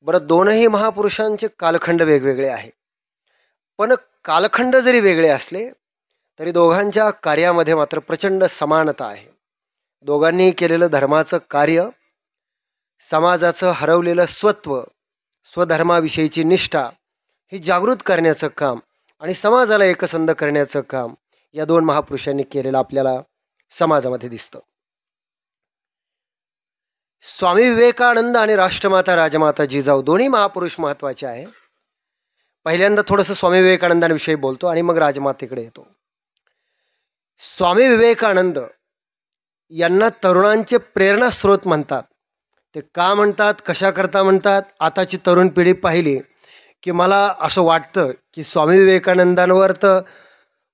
बरं, दोनही महापुरुषांचे कालखंड वेगवेगळे आहे. पण कालखंड जरी वेगळे असले, तरी दोघांच्या कार्यामध्ये मात्र प्रचंड समानता आहे. दोघांनी केलेलं धर्माचं कार्य, समाजाचं हरवलेलं स्वत्व, स्वधर्माविषयीची निष्ठा ही जागृत करण्याचं काम आणि समाजाला एकसंध करण्याचं काम या दोन महापुरुषांनी केलेलं आपल्याला समाजामध्ये दिसतं. स्वामी विवेकानंद आणि राष्ट्रमाता राजमाता जिजाऊ दोन्ही महापुरुष महत्त्वाचे आहे. पहिल्यांदा थोडंसं स्वामी विवेकानंदांविषयी बोलतो आणि मग राजमातेकडे येतो. स्वामी विवेकानंद यांना तरुणांचे प्रेरणास्रोत म्हणतात. ते का म्हणतात, कशाकरता म्हणतात, आताची तरुण पिढी पाहिली की मला असं वाटतं की स्वामी विवेकानंदांवर तर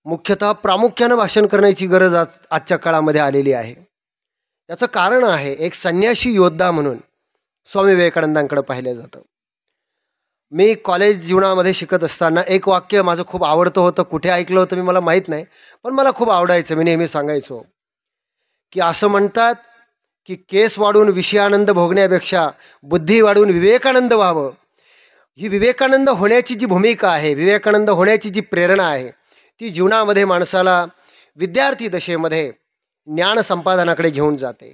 मुख्यतः प्रामुख्यानं भाषण करण्याची गरज आजच्या काळामध्ये आलेली आहे. याचं कारण आहे, एक संन्यासी योद्धा म्हणून स्वामी विवेकानंदांकडे पाहिलं जातं. मी कॉलेज जीवनामध्ये शिकत असताना एक वाक्य माझं खूप आवडतं होतं. कुठे ऐकलं होतं मी मला माहीत नाही, पण मला खूप आवडायचं. मी नेहमी सांगायचो की असं म्हणतात की केस वाढून विषयानंद भोगण्यापेक्षा बुद्धी वाढून विवेकानंद व्हावं. ही विवेकानंद होण्याची जी भूमिका आहे, विवेकानंद होण्याची जी प्रेरणा आहे, ती जीवनामध्ये माणसाला विद्यार्थी दशेमध्ये ज्ञान संपादनाकडे घेऊन जाते,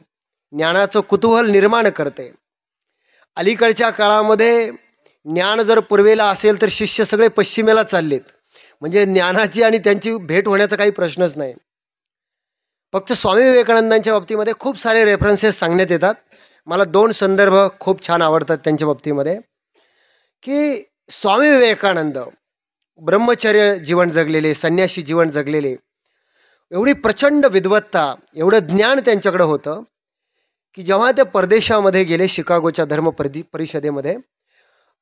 ज्ञानाचं कुतूहल निर्माण करते. अलीकडच्या काळामध्ये ज्ञान जर पूर्वेला असेल तर शिष्य सगळे पश्चिमेला चाललेत. म्हणजे ज्ञानाची आणि त्यांची भेट होण्याचा काही प्रश्नच नाही. फक्त स्वामी विवेकानंदांच्या बाबतीमध्ये खूप सारे रेफरन्सेस सांगण्यात येतात. मला 2 संदर्भ खूप छान आवडतात त्यांच्या बाबतीमध्ये, की स्वामी विवेकानंद ब्रह्मचर्य जीवन जगलेले, संन्यासी जीवन जगलेले, एवढी प्रचंड विद्वत्ता, एवढं ज्ञान त्यांच्याकडे होतं की जेव्हा ते परदेशामध्ये गेले, शिकागोच्या धर्म परिषदेमध्ये,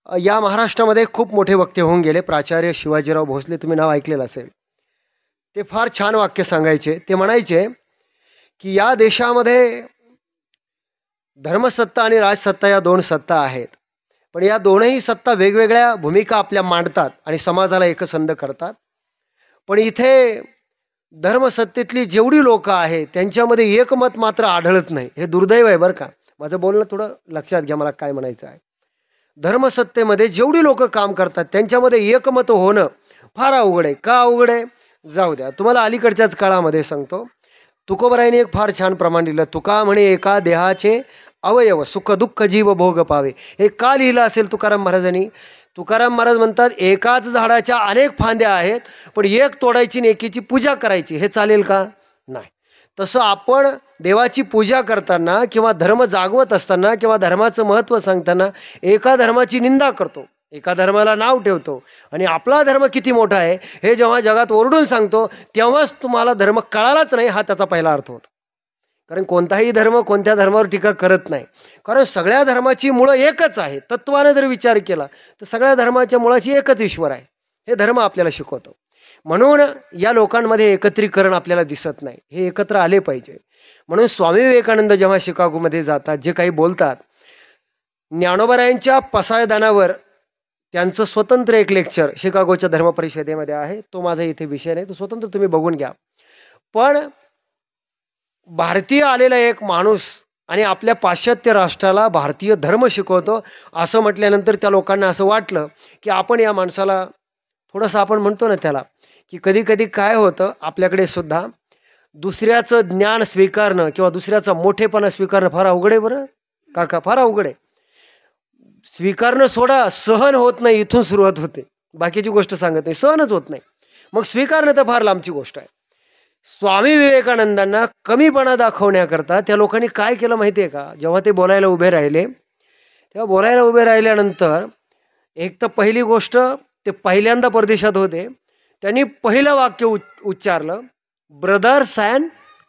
या महाराष्ट्रामध्ये खूप मोठे वक्ते होऊन गेले. प्राचार्य शिवाजीराव भोसले, तुम्ही नाव ऐकलेलं असेल. ते फार छान वाक्य सांगायचे. ते म्हणायचे की या देशामध्ये धर्मसत्ता आणि राजसत्ता या 2 सत्ता आहेत, पण या दोनही सत्ता वेगवेगळ्या भूमिका आपल्या मांडतात आणि समाजाला एकसंध करतात. पण इथे धर्मसत्तेतली जेवढी लोकं आहेत त्यांच्यामध्ये एकमत मात्र आढळत नाही. हे दुर्दैव आहे बरं का. माझं बोलणं थोडं लक्षात घ्या, मला काय म्हणायचं आहे. धर्मसत्तेमध्ये जेवढी लोकं काम करतात त्यांच्यामध्ये एकमत होणं फार अवघड आहे. का अवघड आहे? जाऊ द्या, तुम्हाला अलीकडच्याच काळामध्ये सांगतो. तुकोबरायांनी एक फार छान प्रमाण लिहिलं. तुका म्हणे एका देहाचे अवयव, सुख दुःख जीव भोग पावे. हे का लिहिलं असेल तुकाराम महाराजांनी? तुकाराम महाराज म्हणतात, एकाच झाडाच्या अनेक फांद्या आहेत, पण एक तोडायची आणि एकीची पूजा करायची. हे चालेल का? नाही. तसं आपण देवाची पूजा करताना किंवा धर्म जागवत असताना किंवा धर्माचं महत्त्व सांगताना एका धर्माची निंदा करतो, एका धर्माला नाव ठेवतो आणि आपला धर्म किती मोठा आहे हे जेव्हा जगात ओरडून सांगतो, तेव्हाच तुम्हाला धर्म कळालाच नाही, हा त्याचा पहिला अर्थ होतो. कारण कोणताही धर्म कोणत्या धर्मावर टीका करत नाही, कारण सगळ्या धर्माची मुळं एकच आहे. तत्वाने जर विचार केला तर सगळ्या धर्माच्या मुळाची एकच ईश्वर आहे, हे धर्म आपल्याला शिकवतो. म्हणून या लोकांमध्ये एकत्रीकरण आपल्याला दिसत नाही. हे एकत्र आले पाहिजे. म्हणून स्वामी विवेकानंद जेव्हा शिकागोमध्ये जातात, जे काही बोलतात, ज्ञानोबरायांच्या पसायदानावर त्यांचं स्वतंत्र एक लेक्चर शिकागोच्या धर्म परिषदेमध्ये आहे. तो माझा इथे विषय नाही, तो स्वतंत्र तुम्ही बघून घ्या. पण भारतीय आलेला एक माणूस आणि आपल्या पाश्चात्य राष्ट्राला भारतीय धर्म शिकवतो असं म्हटल्यानंतर त्या लोकांना असं वाटलं की आपण या माणसाला थोडंसं, आपण म्हणतो ना त्याला, की कधी कधी काय होतं आपल्याकडे सुद्धा दुसऱ्याचं ज्ञान स्वीकारणं किंवा दुसऱ्याचा मोठेपणा स्वीकारणं फार अवघड आहे बरं काका, फार अवघड आहे. स्वीकारणं सोडा, सहन होत नाही, इथून सुरुवात होते. बाकीची गोष्ट सांगत नाही, सहनच होत नाही, मग स्वीकारणं तर फार लांबची गोष्ट आहे. स्वामी विवेकानंदांना कमीपणा दाखवण्याकरता त्या लोकांनी काय केलं माहिती आहे का? जेव्हा ते बोलायला उभे राहिले, तेव्हा बोलायला उभे राहिल्यानंतर एक तर पहिली गोष्ट, ते पहिल्यांदा परदेशात होते, त्यांनी पहिलं वाक्य उच्चारलं, ब्रदर्स अँड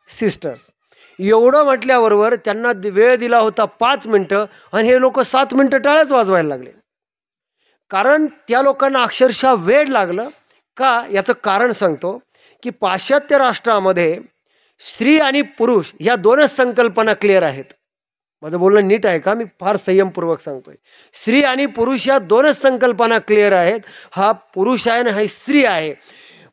सिस्टर्स. एवढं म्हटल्याबरोबर त्यांना वेळ दिला होता 5 मिनटं आणि हे लोक 7 मिनटं टाळ्याच वाजवायला लागले. कारण त्या लोकांना अक्षरशः वेळ लागलं. का? याचं कारण सांगतो की पाश्चात्य राष्ट्रामध्ये स्त्री आणि पुरुष या 2च संकल्पना क्लिअर आहेत. माझं बोलणं नीट आहे का? मी फार संयमपूर्वक सांगतोय. स्त्री आणि पुरुष या 2च संकल्पना क्लिअर आहेत. हा पुरुष आहे ना, हा स्त्री आहे,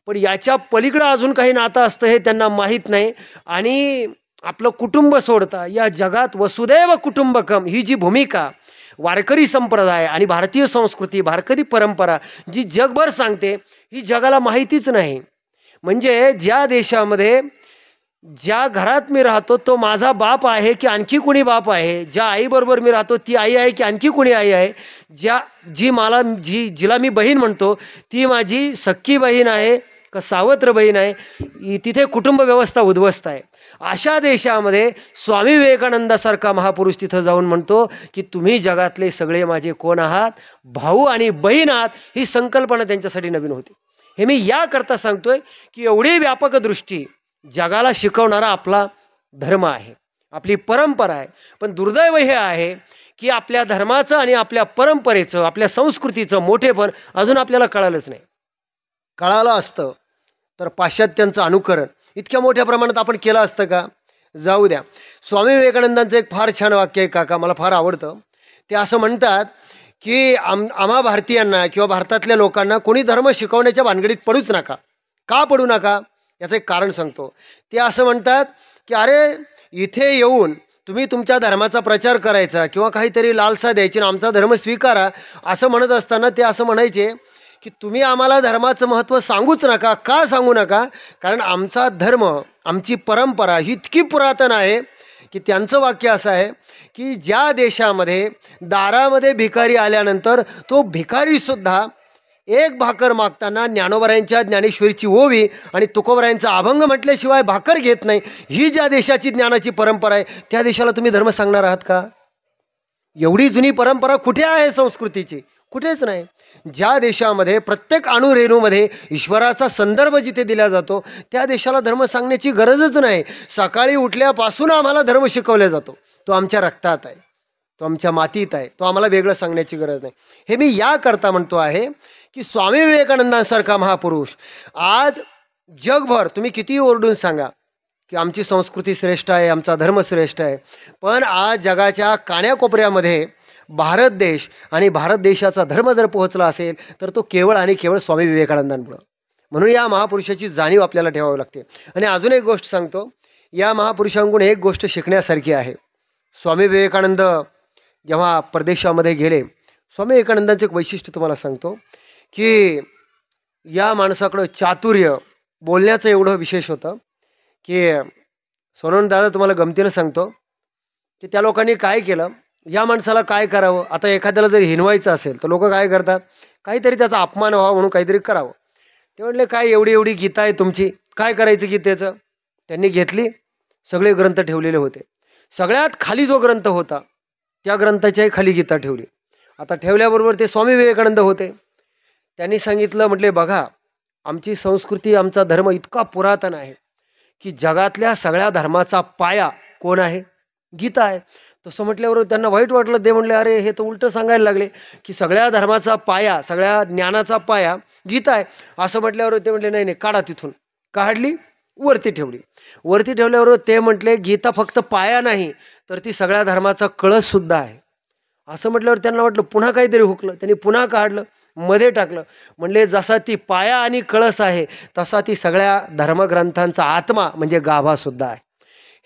पण याच्या पलीकडं अजून काही नातं असतं हे त्यांना माहीत नाही. आणि आपलं कुटुंब सोडता या जगात वसुदैव कुटुंबकम ही जी भूमिका वारकरी संप्रदाय आणि भारतीय संस्कृती, वारकरी परंपरा जी जगभर सांगते, ही जगाला माहितीच नाही. म्हणजे ज्या देशामध्ये, ज्या घरात मी राहतो तो माझा बाप आहे की आणखी कोणी बाप आहे, ज्या आईबरोबर मी राहतो ती आई आहे की आणखी कोणी आई आहे, जिला मी बहीण म्हणतो ती माझी सख्खी बहीण आहे का सावत्र बहीण आहे, तिथे कुटुंब व्यवस्था उद्ध्वस्त आहे. अशा देशामध्ये स्वामी विवेकानंदासारखा महापुरुष तिथं जाऊन म्हणतो की तुम्ही जगातले सगळे माझे कोण आहात, भाऊ आणि बहीण आहात. ही संकल्पना त्यांच्यासाठी नवीन होती. हे मी याकरता सांगतोय की एवढी व्यापक दृष्टी जगाला शिकवणारा आपला धर्म आहे, आपली परंपरा आहे. पण दुर्दैव हे आहे की आपल्या धर्माचं आणि आपल्या परंपरेचं, आपल्या संस्कृतीचं मोठेपण अजून आपल्याला कळालंच नाही. कळालं असतं तर पाश्चात्यांचं अनुकरण इतक्या मोठ्या प्रमाणात आपण केलं असतं का? जाऊ द्या. स्वामी विवेकानंदांचं एक फार छान वाक्य आहे काका, मला फार आवडतं. ते असं म्हणतात की आम्हा भारतीयांना किंवा भारतातल्या लोकांना कोणी धर्म शिकवण्याच्या भानगडीत पडूच नका. का पडू नका? याचं एक कारण सांगतो. ते असं म्हणतात की अरे इथे येऊन तुम्ही तुमच्या धर्माचा प्रचार करायचा किंवा काहीतरी लालसा द्यायची आणि आमचा धर्म स्वीकारा असं म्हणत असताना ते असं म्हणायचे की तुम्ही आम्हाला धर्माचं महत्त्व सांगूच नका. का सांगू नका? कारण आमचा धर्म, आमची परंपरा ही इतकी पुरातन आहे की त्यांचं वाक्य असं आहे की ज्या देशामध्ये दारामध्ये भिकारी आल्यानंतर तो भिकारीसुद्धा एक भाकर मागताना ज्ञानोबरायांच्या ज्ञानेश्वरीची ओवी आणि तुकोबरायांचा अभंग म्हटल्याशिवाय भाकर घेत नाही, ही ज्या देशाची ज्ञानाची परंपरा आहे त्या देशाला तुम्ही धर्म सांगणार आहात का? एवढी जुनी परंपरा कुठे आहे संस्कृतीची? कुठेच नाही. ज्या देशामध्ये प्रत्येक अणुरेणूमध्ये ईश्वराचा संदर्भ जिथे दिला जातो त्या देशाला धर्म सांगण्याची गरजच नाही. सकाळी उठल्यापासून आम्हाला धर्म शिकवला जातो, तो आमच्या रक्तात आहे, तो आमच्या मातीत आहे, तो आम्हाला वेगळं सांगण्याची गरज नाही. हे मी याकरता म्हणतो आहे की स्वामी विवेकानंदांसारखा महापुरुष आज जगभर तुम्ही कितीही ओरडून सांगा की आमची संस्कृती श्रेष्ठ आहे, आमचा धर्म श्रेष्ठ आहे, पण आज जगाच्या कान्याकोपऱ्यामध्ये भारत देश आणि भारत देशाचा धर्म जर पोहोचला असेल तर तो केवळ आणि केवळ स्वामी विवेकानंदांमुळं. म्हणून या महापुरुषाची जाणीव आपल्याला ठेवावी लागते. आणि अजून एक गोष्ट सांगतो, या महापुरुषांकडून एक गोष्ट शिकण्यासारखी आहे. स्वामी विवेकानंद जेव्हा परदेशामध्ये गेले, स्वामी विवेकानंदांचं एक वैशिष्ट्य तुम्हाला सांगतो की या माणसाकडं चातुर्य, बोलण्याचं एवढं विशेष होतं की सोनवणे दादा तुम्हाला गमतीनं सांगतो की त्या लोकांनी काय केलं, या माणसाला काय करावं. आता एखाद्याला जर हिनवायचं असेल तर लोक काय करतात, काहीतरी त्याचा अपमान व्हावा म्हणून काहीतरी करावं. ते म्हटले काय एवढी एवढी गीता आहे तुमची, काय करायचं गीतेचं? त्यांनी घेतली, सगळे ग्रंथ ठेवलेले होते. सगळ्यात खाली जो ग्रंथ होता त्या ग्रंथाच्याही खाली गीता ठेवली. आता ठेवल्याबरोबर ते स्वामी विवेकानंद होते. त्यांनी सांगितलं, म्हटले बघा आमची संस्कृती, आमचा धर्म इतका पुरातन आहे की जगातल्या सगळ्या धर्माचा पाया कोण आहे? गीता आहे. तसं म्हटल्यावर त्यांना वाईट वाटलं. ते म्हणले अरे हे तर उलटं सांगायला लागले की सगळ्या धर्माचा पाया, सगळ्या ज्ञानाचा पाया गीता आहे. असं म्हटल्यावर ते म्हटले नाही नाही काढा तिथून. काढली, वरती ठेवली. वरती ठेवल्यावर ते म्हटले गीता फक्त पाया नाही तर ती सगळ्या धर्माचा कळससुद्धा आहे. असं म्हटल्यावर त्यांना वाटलं पुन्हा काहीतरी हुकलं. त्यांनी पुन्हा काढलं, मध्ये टाकलं. म्हणले जसा ती पाया आणि कळस आहे तसा ती सगळ्या धर्मग्रंथांचा आत्मा म्हणजे गाभासुद्धा आहे.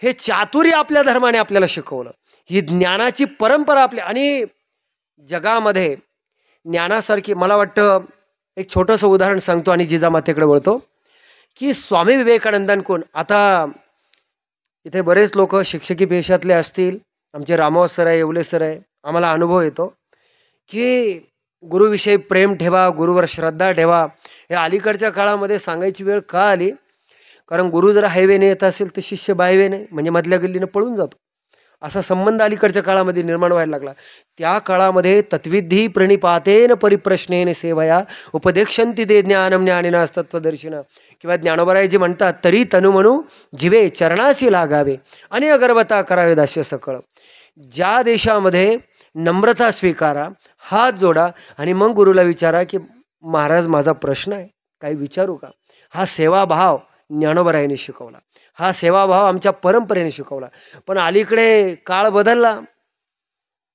हे चातुर्य आपल्या धर्माने आपल्याला शिकवलं. ही ज्ञानाची परंपरा आपल्या, आणि जगामध्ये ज्ञानासारखी, मला वाटतं एक छोटंसं उदाहरण सांगतो आणि जिजामातेकडे वळतो की स्वामी विवेकानंदांकडून, आता इथे बरेच लोक शिक्षकी पेशातले असतील, आमचे रामाव सर आहे, येवले सर आहे, आम्हाला अनुभव येतो की गुरुविषयी प्रेम ठेवा, गुरुवर श्रद्धा ठेवा. हे अलीकडच्या काळामध्ये सांगायची वेळ का आली? कारण गुरु जर हायवेने येत असेल तर शिष्य बायवेने म्हणजे मधल्या गल्लीनं पळून जातो. असा संबंध अलीकडच्या काळामध्ये निर्माण व्हायला लागला. त्या काळामध्ये तत्विधी प्रणिपातेन परिप्रश्नेन सेवया उपदेक्षंती दे ज्ञानम ज्ञानिनास्तत्वदर्शिना, किंवा ज्ञानोबराय जे म्हणतात तरी तनु म्हणू जिवे चरणासी लागावे आणि अगरवता करावे दास्य सकळ. ज्या देशामध्ये नम्रता स्वीकारा, हात जोडा आणि मग गुरुला विचारा की महाराज माझा प्रश्न आहे, काही विचारू का? हा सेवाभाव ज्ञानोबरायांनी शिकवला, हा सेवाभाव आमच्या परंपरेने शिकवला. पण अलीकडे काळ बदलला.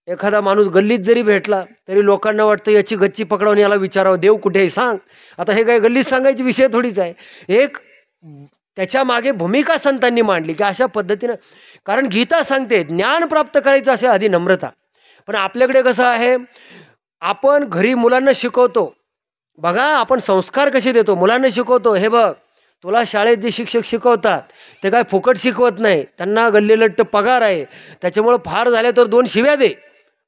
एखादा माणूस गल्लीत जरी भेटला तरी लोकांना वाटतं याची गच्ची पकडावून याला विचारावं देव कुठे आहे सांग. आता हे काय गल्लीत सांगायचे विषय थोडीच आहे. एक त्याच्या मागे भूमिका संतांनी मांडली की अशा पद्धतीनं, कारण गीता सांगते ज्ञान प्राप्त करायचं असेल आधी नम्रता. पण आपल्याकडे कसं आहे, आपण घरी मुलांना शिकवतो. बघा आपण संस्कार कसे देतो, मुलांना शिकवतो, हे बघ तुला शाळेत जे शिक्षक शिकवतात ते काय फुकट शिकवत नाही, त्यांना गल्लीलट्ट पगार आहे, त्याच्यामुळं फार झाले तर 2 शिव्या दे,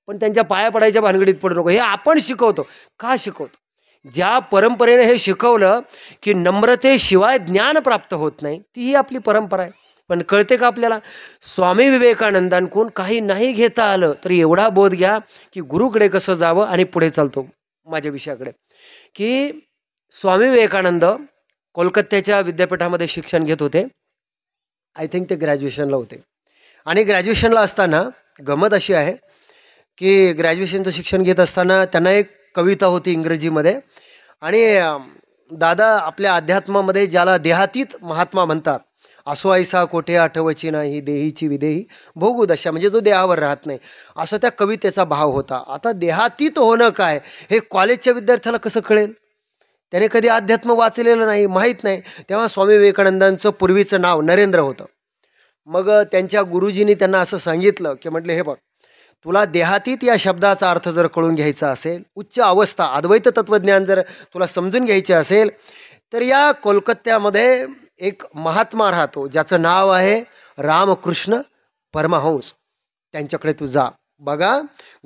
पण त्यांच्या पाया पडायच्या भानगडीत पडू नको. हे आपण शिकवतो. का शिकवतो? ज्या परंपरेने हे शिकवलं की नम्रतेशिवाय ज्ञान प्राप्त होत नाही, ती ही आपली परंपरा आहे. पण कळते का आपल्याला? स्वामी विवेकानंदांकडून काही नाही घेता आलं तर एवढा बोध घ्या की गुरुकडे कसं जावं. आणि पुढे चालतो माझ्या विषयाकडे, की स्वामी विवेकानंद कोलकात्याच्या विद्यापीठामध्ये शिक्षण घेत होते. आय थिंक ते ग्रॅज्युएशनला होते. आणि ग्रॅज्युएशनला असताना गंमत अशी आहे की ग्रॅज्युएशनचं शिक्षण घेत असताना त्यांना एक कविता होती इंग्रजीमध्ये. आणि दादा आपल्या अध्यात्मामध्ये ज्याला देहातीत महात्मा म्हणतात, असो ऐसा कोठे आठवची नाही देहीची विदेही भोगू दशा, म्हणजे जो देहावर राहत नाही, असं त्या कवितेचा भाव होता. आता देहातीत होणं काय हे कॉलेजच्या विद्यार्थ्याला कसं कळेल? त्याने कधी अध्यात्म वाचलेलं नाही, माहीत नाही. तेव्हा स्वामी विवेकानंदांचं पूर्वीचं नाव नरेंद्र होतं. मग त्यांच्या गुरुजींनी त्यांना असं सांगितलं की म्हटले, हे बघ तुला देहातीत या शब्दाचा अर्थ जर कळून घ्यायचा असेल, उच्च अवस्था अद्वैत तत्वज्ञान जर तुला समजून घ्यायचे असेल, तर या कोलकात्यामध्ये एक महात्मा राहतो ज्याचं नाव आहे रामकृष्ण परमहंस, त्यांच्याकडे तू जा. बघा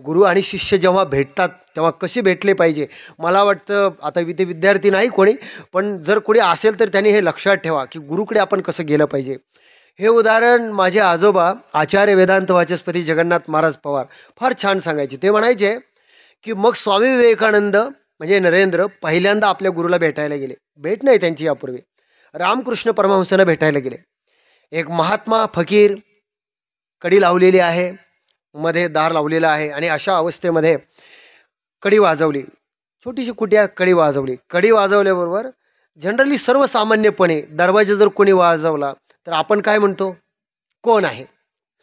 गुरु आणि शिष्य जेव्हा भेटतात तेव्हा कसे भेटले पाहिजे. मला वाटतं आता इथे विद्यार्थी नाही कोणी, पण जर कोणी असेल तर त्यांनी हे लक्षात ठेवा की गुरुकडे आपण कसं गेलं पाहिजे. हे उदाहरण माझे आजोबा आचार्य वेदांत वाचस्पती जगन्नाथ महाराज पवार फार छान सांगायचे. ते म्हणायचे की मग स्वामी विवेकानंद म्हणजे नरेंद्र पहिल्यांदा आपल्या गुरुला भेटायला गेले. भेट नाही त्यांची यापूर्वी. रामकृष्ण परमहंसांना भेटायला गेले. एक महात्मा फकीर, कडी लावलेली आहे, मध्ये दार लावलेलं आहे, आणि अशा अवस्थेमध्ये कडी वाजवली, छोटीशी कुट्या कडी वाजवली. कडी वाजवल्याबरोबर जनरली सर्वसामान्यपणे दरवाजा जर कोणी वाजवला तर आपण काय म्हणतो? कोण आहे?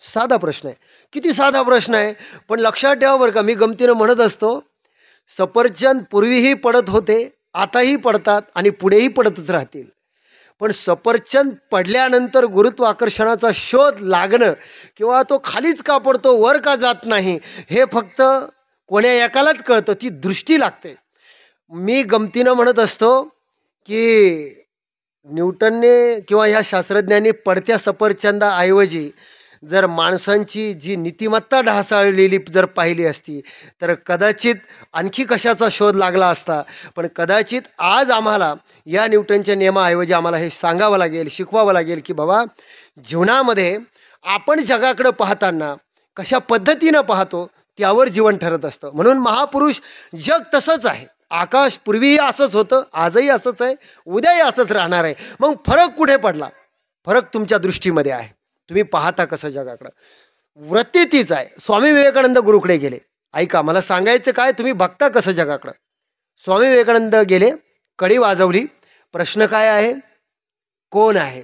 साधा प्रश्न आहे. किती साधा प्रश्न आहे, पण लक्षात ठेवा बरं का, मी गमतीनं म्हणत असतो, सफरचंद पूर्वीही पडत होते, आताही पडतात आणि पुढेही पडतच राहतील. पण सफरचंद पडल्यानंतर गुरुत्वाकर्षणाचा शोध लागणं किंवा तो खालीच का पडतो वर का जात नाही हे फक्त कोण्या एकालाच कळतं, ती दृष्टी लागते. मी गमतीनं म्हणत असतो की न्यूटनने किंवा ह्या शास्त्रज्ञांनी पडत्या सफरचंदाऐवजी जर माणसांची जी नीतिमत्ता ढासळलेली जर पाहिली असती तर कदाचित आणखी कशाचा शोध लागला असता. पण कदाचित आज आम्हाला या न्यूटनच्या नियमाऐवजी आम्हाला हे सांगावं लागेल, शिकवावं लागेल की बाबा जीवनामध्ये आपण जगाकडं पाहताना कशा पद्धतीनं पाहतो त्यावर जीवन ठरत असतं. म्हणून महापुरुष जग तसंच आहे. आकाश पूर्वीही असंच होतं, आजही असंच आहे, उद्याही असंच राहणार आहे. मग फरक कुठे पडला? फरक तुमच्या दृष्टीमध्ये आहे. तुम्ही पाहता कसं जगाकडं. वृत्ती तीच आहे. स्वामी विवेकानंद गुरुकडे गेले. ऐका मला सांगायचं काय, तुम्ही बघता कसं जगाकडं. स्वामी विवेकानंद गेले, कडी वाजवली. प्रश्न काय आहे? कोण आहे?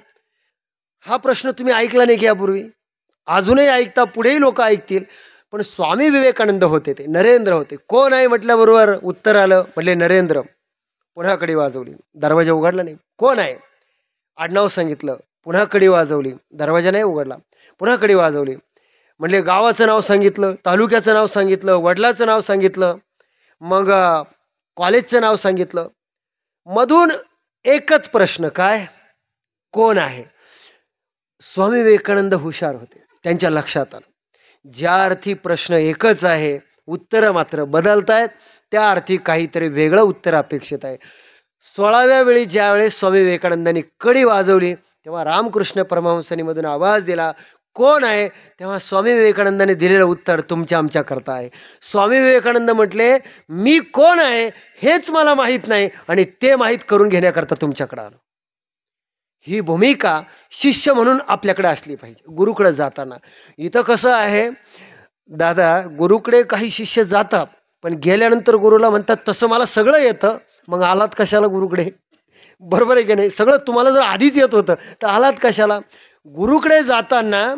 हा प्रश्न तुम्ही ऐकला नाही की यापूर्वी? अजूनही ऐकता, पुढेही लोक ऐकतील. पण स्वामी विवेकानंद होते, ते नरेंद्र होते. कोण आहे म्हटल्याबरोबर उत्तर आलं, म्हटले नरेंद्र. पुन्हा कडी वाजवली, दरवाजा उघडला नाही. कोण आहे? आडनाव सांगितलं. पुन्हा कडी वाजवली, दरवाजा नाही उघडला. पुन्हा कडी वाजवली, म्हणले गावाचं नाव सांगितलं, तालुक्याचं नाव सांगितलं, वडिलाचं नाव सांगितलं, मग कॉलेजचं नाव सांगितलं. मधून एकच प्रश्न, काय? कोण आहे? स्वामी विवेकानंद हुशार होते. त्यांच्या लक्षात आलं ज्या अर्थी प्रश्न एकच आहे, उत्तरं मात्र बदलतायत, त्या अर्थी काहीतरी वेगळं उत्तर अपेक्षित आहे. 16व्या वेळी ज्यावेळेस स्वामी विवेकानंदांनी कडी वाजवली तेव्हा रामकृष्ण परमहंसांनी मधून आवाज दिला, कोण आहे? तेव्हा स्वामी विवेकानंदांनी दिलेलं उत्तर तुमच्या आमच्या करता आहे. स्वामी विवेकानंद म्हटले, मी कोण आहे हेच मला माहीत नाही आणि ते माहीत करून घेण्याकरता तुमच्याकडे आलो. ही भूमिका शिष्य म्हणून आपल्याकडे असली पाहिजे गुरुकडे जाताना. इथं कसं आहे दादा, गुरुकडे काही शिष्य जातात पण गेल्यानंतर गुरुला म्हणतात तसं मला सगळं येतं, मग आलात कशाला गुरुकडे? बरोबर आहे की नाही? सगळं तुम्हाला जर आधीच येत होतं तर आलात कशाला? गुरुकडे जाताना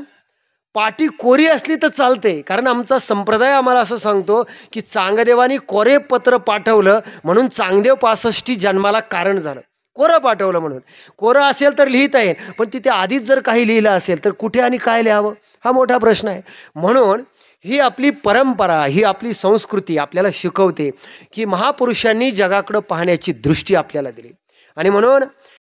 पाटी कोरी असली तर चालते, कारण आमचा संप्रदाय आम्हाला असं सांगतो की चांगदेवानी कोरे पत्र पाठवलं म्हणून चांगदेव 65 जन्माला कारण झालं. कोरं पाठवलं म्हणून. कोरं असेल तर लिहिता येईल, पण तिथे आधीच जर काही लिहिलं असेल तर कुठे आणि काय लिहावं हा मोठा प्रश्न आहे. म्हणून ही आपली परंपरा, ही आपली संस्कृती आपल्याला शिकवते की महापुरुषांनी जगाकडं पाहण्याची दृष्टी आपल्याला दिली. आणि म्हणून